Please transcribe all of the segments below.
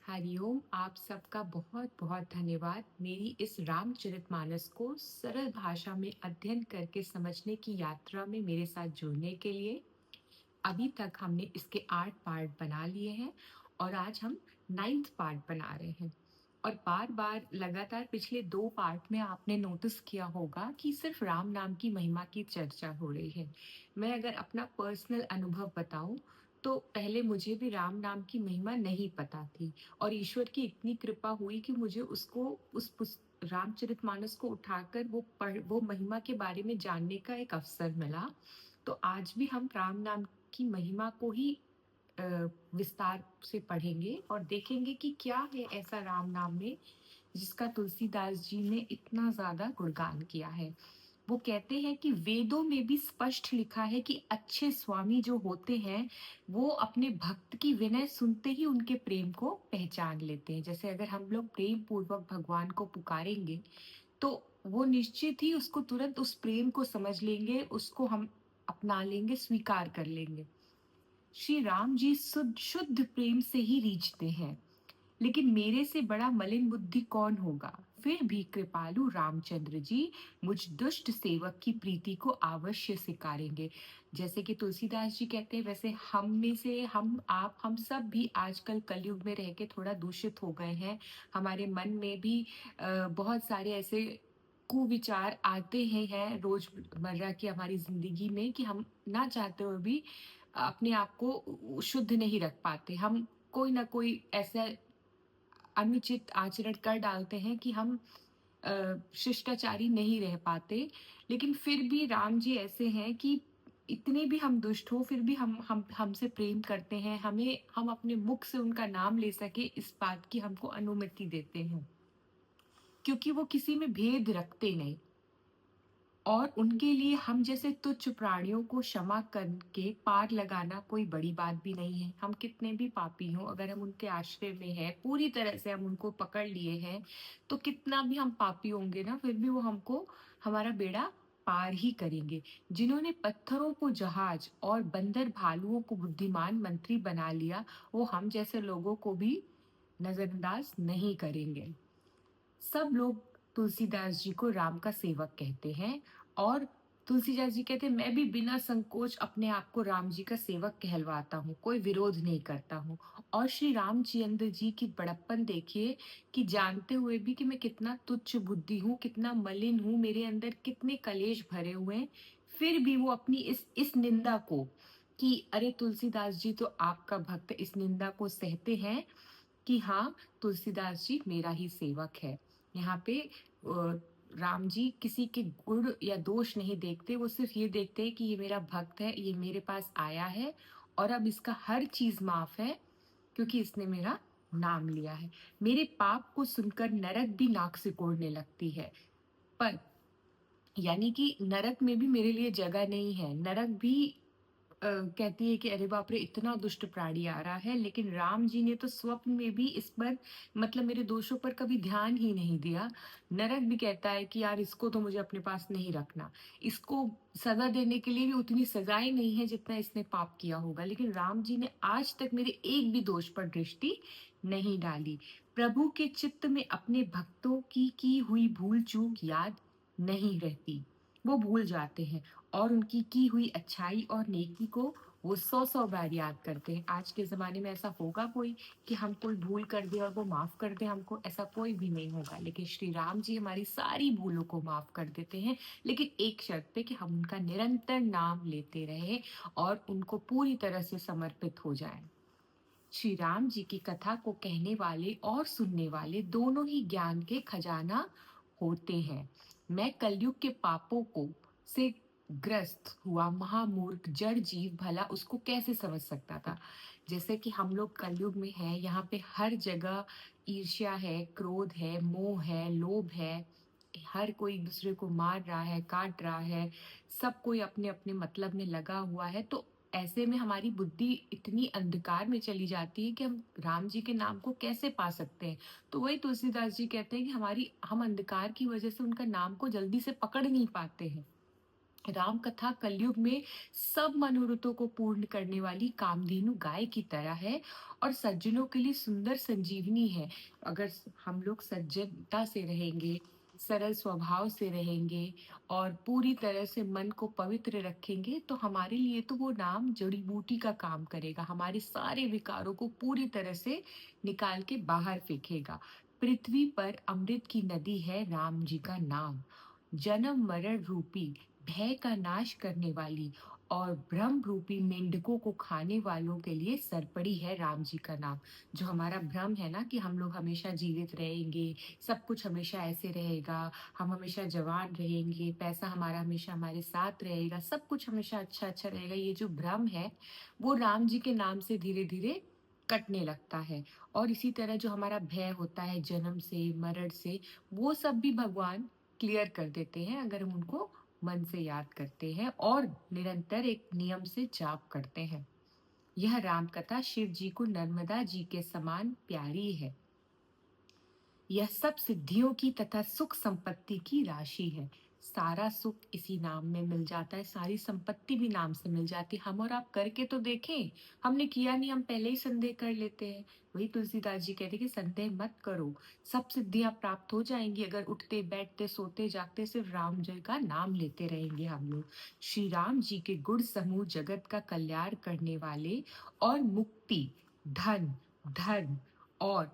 हरिओम, आप सबका बहुत बहुत धन्यवाद मेरी इस रामचरितमानस को सरल भाषा में अध्ययन करके समझने की यात्रा में मेरे साथ जुड़ने के लिए। अभी तक हमने इसके 8 पार्ट बना लिए हैं और आज हम 9th पार्ट बना रहे हैं। और बार-बार लगातार पिछले 2 पार्ट में आपने नोटिस किया होगा कि सिर्फ राम नाम की महिमा की चर्चा हो रही है। मैं अगर अपना पर्सनल अनुभव बताऊँ, तो पहले मुझे भी राम नाम की महिमा नहीं पता थी और ईश्वर की इतनी कृपा हुई कि मुझे उसको उस रामचरितमानस को उठाकर वो महिमा के बारे में जानने का एक अवसर मिला। तो आज भी हम राम नाम की महिमा को ही अ, विस्तार से पढ़ेंगे और देखेंगे कि क्या है ऐसा राम नाम में जिसका तुलसीदास जी ने इतना ज़्यादा गुणगान किया है। वो कहते हैं कि वेदों में भी स्पष्ट लिखा है कि अच्छे स्वामी जो होते हैं, वो अपने भक्त की विनय सुनते ही उनके प्रेम को पहचान लेते हैं। जैसे अगर हम लोग प्रेम पूर्वक भगवान को पुकारेंगे, तो वो निश्चित ही उसको तुरंत उस प्रेम को समझ लेंगे, उसको हम अपना लेंगे, स्वीकार कर लेंगे। श्री राम जी शुद्ध प्रेम से ही रीझते हैं, लेकिन मेरे से बड़ा मलिन बुद्धि कौन होगा? फिर भी कृपालु रामचंद्र जी मुझ दुष्ट सेवक की प्रीति को अवश्य स्वीकारेंगे। जैसे कि तुलसीदास जी कहते हैं, वैसे हम में से हम सब भी आजकल कलयुग में रह के थोड़ा दूषित हो गए हैं। हमारे मन में भी बहुत सारे ऐसे कुविचार आते हैं रोजमर्रा की हमारी जिंदगी में कि हम ना चाहते हुए भी अपने आप को शुद्ध नहीं रख पाते। हम कोई ना कोई ऐसा अनुचित आचरण कर डालते हैं कि हम शिष्टाचारी नहीं रह पाते। लेकिन फिर भी राम जी ऐसे हैं कि इतने भी हम दुष्ट हो, फिर भी हम हमसे प्रेम करते हैं। हम अपने मुख से उनका नाम ले सके, इस बात की हमको अनुमति देते हैं, क्योंकि वो किसी में भेद रखते नहीं। और उनके लिए हम जैसे तुच्छ प्राणियों को क्षमा करके पार लगाना कोई बड़ी बात भी नहीं है। हम कितने भी पापी हों, अगर हम उनके आश्रय में हैं, पूरी तरह से हम उनको पकड़ लिए हैं, तो कितना भी हम पापी होंगे ना, फिर भी वो हमको हमारा बेड़ा पार ही करेंगे। जिन्होंने पत्थरों को जहाज और बंदर भालुओं को बुद्धिमान मंत्री बना लिया, वो हम जैसे लोगों को भी नजरअंदाज नहीं करेंगे। सब लोग तुलसीदास जी को राम का सेवक कहते हैं और तुलसीदास जी कहते हैं, मैं भी बिना संकोच अपने आप को राम जी का सेवक कहलवाता हूँ, कोई विरोध नहीं करता हूँ। और श्री रामचंद्र जी की बड़प्पन देखिए कि जानते हुए भी कि मैं कितना तुच्छ बुद्धि हूँ, कितना मलिन हूँ, मेरे अंदर कितने कलेश भरे हुए हैं, फिर भी वो अपनी इस निंदा को कि अरे तुलसीदास जी तो आपका भक्त, इस निंदा को सहते हैं कि हाँ, तुलसीदास जी मेरा ही सेवक है। यहाँ पे राम जी किसी के गुण या दोष नहीं देखते, वो सिर्फ ये देखते हैं कि ये मेरा भक्त है, ये मेरे पास आया है और अब इसका हर चीज़ माफ़ है, क्योंकि इसने मेरा नाम लिया है। मेरे पाप को सुनकर नरक भी नाक सिकोड़ने लगती है। पर यानी कि नरक में भी मेरे लिए जगह नहीं है। नरक भी कहती है कि अरे बाप रे! इतना दुष्ट प्राणी आ रहा है, लेकिन राम जी ने तो स्वप्न में भी इस पर, मतलब मेरे दोषों पर कभी ध्यान ही नहीं दिया। नरक भी कहता है कि यार इसको तो मुझे अपने पास नहीं रखना। इसको सज़ा देने के लिए भी उतनी सज़ाएँ नहीं है जितना इसने पाप किया होगा। लेकिन राम जी ने आज तक मेरे एक भी दोष पर दृष्टि नहीं डाली। प्रभु के चित्त में अपने भक्तों की हुई भूल-चूक याद नहीं रहती। वो भूल जाते हैं और उनकी की हुई अच्छाई और नेकी को वो 100-100 बार याद करते हैं। आज के ज़माने में ऐसा होगा कोई कि हम कोई भूल कर दें और वो माफ़ कर दें हमको? ऐसा कोई भी नहीं होगा। लेकिन श्री राम जी हमारी सारी भूलों को माफ़ कर देते हैं, लेकिन एक शर्त पे कि हम उनका निरंतर नाम लेते रहें और उनको पूरी तरह से समर्पित हो जाएँ। श्री राम जी की कथा को कहने वाले और सुनने वाले दोनों ही ज्ञान के खजाना होते हैं। मैं कलयुग के पापों को से ग्रस्त हुआ महामूर्ख जड़ जीव भला उसको कैसे समझ सकता था? जैसे कि हम लोग कलयुग में हैं, यहाँ पे हर जगह ईर्ष्या है, क्रोध है, मोह है, लोभ है। हर कोई एक दूसरे को मार रहा है, काट रहा है, सब कोई अपने अपने मतलब में लगा हुआ है। तो ऐसे में हमारी बुद्धि इतनी अंधकार में चली जाती है कि हम राम जी के नाम को कैसे पा सकते हैं। तो वही तुलसीदास जी कहते हैं कि हम अंधकार की वजह से उनका नाम को जल्दी से पकड़ नहीं पाते हैं। राम कथा कलयुग में सब मनोरथों को पूर्ण करने वाली कामधेनु गाय की तरह है और सज्जनों के लिए सुंदर संजीवनी है। अगर हम लोग सज्जनता से रहेंगे, सरल स्वभाव से रहेंगे और पूरी तरह से मन को पवित्र रखेंगे, तो हमारे लिए तो वो नाम जड़ी बूटी का काम करेगा। हमारे सारे विकारों को पूरी तरह से निकाल के बाहर फेंकेगा। पृथ्वी पर अमृत की नदी है राम जी का नाम। जन्म मरण रूपी भय का नाश करने वाली और ब्रह्म रूपी मेंढकों को खाने वालों के लिए सरपड़ी है राम जी का नाम। जो हमारा भ्रम है ना कि हम लोग हमेशा जीवित रहेंगे, सब कुछ हमेशा ऐसे रहेगा, हम हमेशा जवान रहेंगे, पैसा हमारा हमेशा हमारे साथ रहेगा, सब कुछ हमेशा अच्छा अच्छा रहेगा, ये जो भ्रम है वो राम जी के नाम से धीरे धीरे कटने लगता है। और इसी तरह जो हमारा भय होता है जन्म से मरण से, वो सब भी भगवान क्लियर कर देते हैं अगर हम उनको मन से याद करते हैं और निरंतर एक नियम से जाप करते हैं। यह राम कथा शिव जी को नर्मदा जी के समान प्यारी है। यह सब सिद्धियों की तथा सुख संपत्ति की राशि है। सारा सुख इसी नाम में मिल जाता है, सारी संपत्ति भी नाम से मिल जाती है। हम और आप करके तो देखें, हमने किया नहीं, हम पहले ही संदेह कर लेते हैं। वही तुलसीदास जी कहते कि संदेह मत करो, सब सिद्धियां प्राप्त हो जाएंगी अगर उठते बैठते सोते जागते सिर्फ राम जय का नाम लेते रहेंगे हम लोग। श्री राम जी के गुण समूह जगत का कल्याण करने वाले और मुक्ति, धन, धर्म और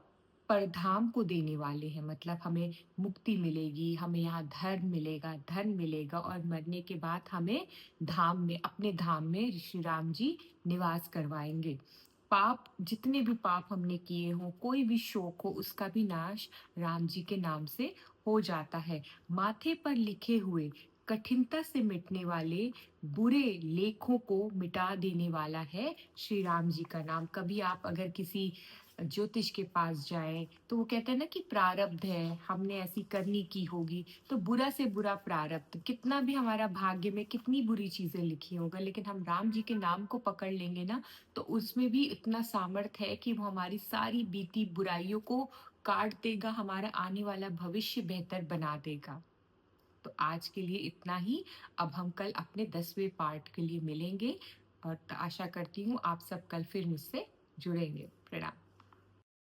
परधाम को देने वाले हैं। मतलब हमें मुक्ति मिलेगी, हमें यहाँ धर्म मिलेगा, धन मिलेगा और मरने के बाद हमें धाम में, अपने धाम में श्री राम जी निवास करवाएंगे। पाप, जितने भी पाप हमने किए हों, कोई भी शोक हो, उसका भी नाश राम जी के नाम से हो जाता है। माथे पर लिखे हुए कठिनता से मिटने वाले बुरे लेखों को मिटा देने वाला है श्री राम जी का नाम। कभी आप अगर किसी ज्योतिष के पास जाएं तो वो कहते हैं ना कि प्रारब्ध है, हमने ऐसी करनी की होगी। तो बुरा से बुरा प्रारब्ध, कितना भी हमारा भाग्य में कितनी बुरी चीजें लिखी होगा, लेकिन हम राम जी के नाम को पकड़ लेंगे ना, तो उसमें भी इतना सामर्थ्य है कि वो हमारी सारी बीती बुराइयों को काट देगा, हमारा आने वाला भविष्य बेहतर बना देगा। तो आज के लिए इतना ही। अब हम कल अपने 10वें पार्ट के लिए मिलेंगे और आशा करती हूँ आप सब कल फिर मुझसे जुड़ेंगे। प्रणाम।